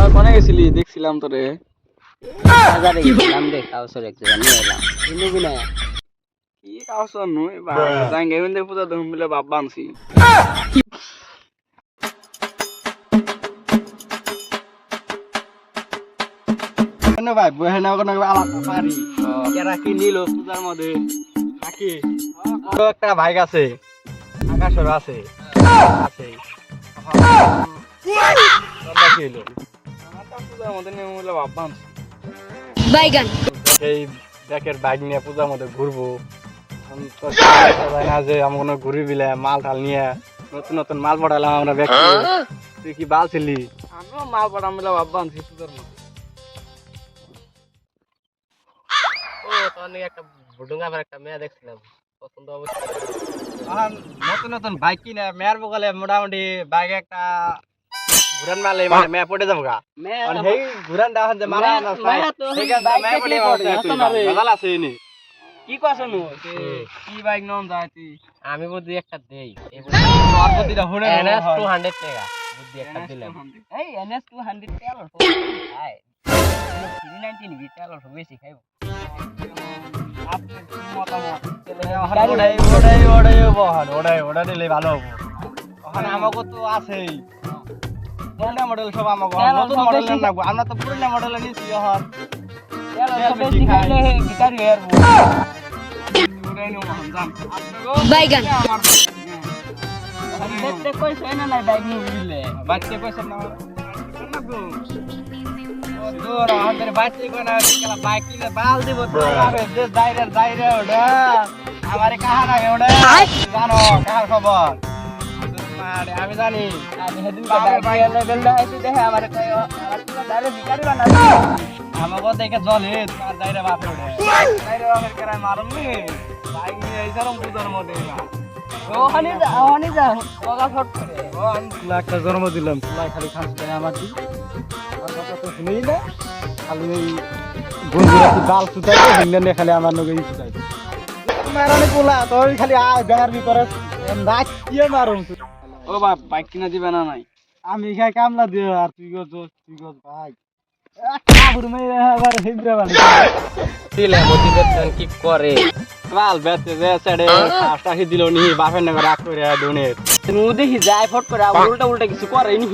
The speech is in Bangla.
কোনে গেছিলি দেখছিলাম তোরে বাজারে গেছিলাম রে কাউসর এক জায়গা নিয়ে এলাম কিনবি না কি কাউসর নই বা জাঙ্গে হইন্দে পূজা ধুম বলে বাপ বানছি কেন ভাই বহেনা কোন আলাদা পারি কেরা কি নিল পূজার মধ্যে নাকি তো একটা বাইক আছে আকাশের আছে আছে দেখিল আমার তো পূজার মধ্যে নিয়ে বলে বাপ বানছি বাইগান এই ব্যাকের বাইক নিয়ে পূজার মধ্যে ঘুরবো না যে আমি কোনো ঘুরি বিলে মাল টাল নিয়ে নতুন নতুন মাল পড়ালাম আমরা ব্যাগ তুই কি বাল ছিলি আমিও মাল পড়াম বলে ভাববা আনছি পূজার মধ্যে ও তোর নাকি একটা বুডুঙ্গা আমার একটা মেয়ে দেখছিলাম পছন্দ অবশ্যই নতুন নতুন বাইক কিনে মেয়ের বগলে মোটামুটি বাইকে একটা ঘুরান মারলে মানে মেয়ে পড়ে যাবো গা মানে সেই ঘুরান দেওয়া যে মারা আছে নি কি কস কি বাইক নন যায় তুই আমি বুদ্ধি একটা দেই তোর বুদ্ধিটা হুনে NS 200 টাকা বুদ্ধি একটা দিলাম এই NS 200 তেল ভাই 390 নিবি তেল বেশি খাইব আপনার কি মতামত ওটাই নিলে ভালো হবো ওখানে আমাকে তো আছেই পুরোনো মডেল সব আমাকে নতুন মডেল না আমরা তো পুরোনো মডেল নিয়েছি এখন বেশি খাইলে গিটার হেয়ার বাইগান দেখতে কইছ না না বাইক নিয়ে দিলে বাচ্চা কইছে না তোর আমাদের বাচ্চা কোনা কেলা বাইক কিনে বাল দিব তোর আরে যে দাইরে ওটা আমারে কাহা না ওটা জানো কার খবর মারে আমি জানি আমি সেদিন বাইক লেভেল দেখাইছি দেখে আমারে কই আমার তো ডাইরেক্ট ভিখারি বানাবি আমাকে দেখে জলে তোমার দাইরে বাপ ওটা দাইরে বাপের কেরাই মারুমনি বাইক নিয়ে আইছালাম পূজার মধ্যে ওখানে যা লগা ফট করে ও আমি একটা জন্ম দিলাম তুলাই খালি খাচ্ছি আমার দিন আমার কথা তো শুনেই না খালি ওই বন্ধুরা গাল সুতাই হিন্দানে খালি আমার নগে সুতাই মারানি কোলা তোর খালি গায়ের ভিতরে নাচিয়ে মারুম ও বাপ বাইক কিনা দিবে না নাই আমি খাই কামলা দিও আর তুই গো ভাই কাবুর মেরে আবার হিন্দ্রা বানি দিলে মোটিভেশন কি করে বাল বেতে যে ছেড়ে ফাস্ট আসি দিল নি বাপের নাকি রাগ করে ডোনেট তুমি দেখি যায় ফট করে উল্টা উল্টা কিছু করে নি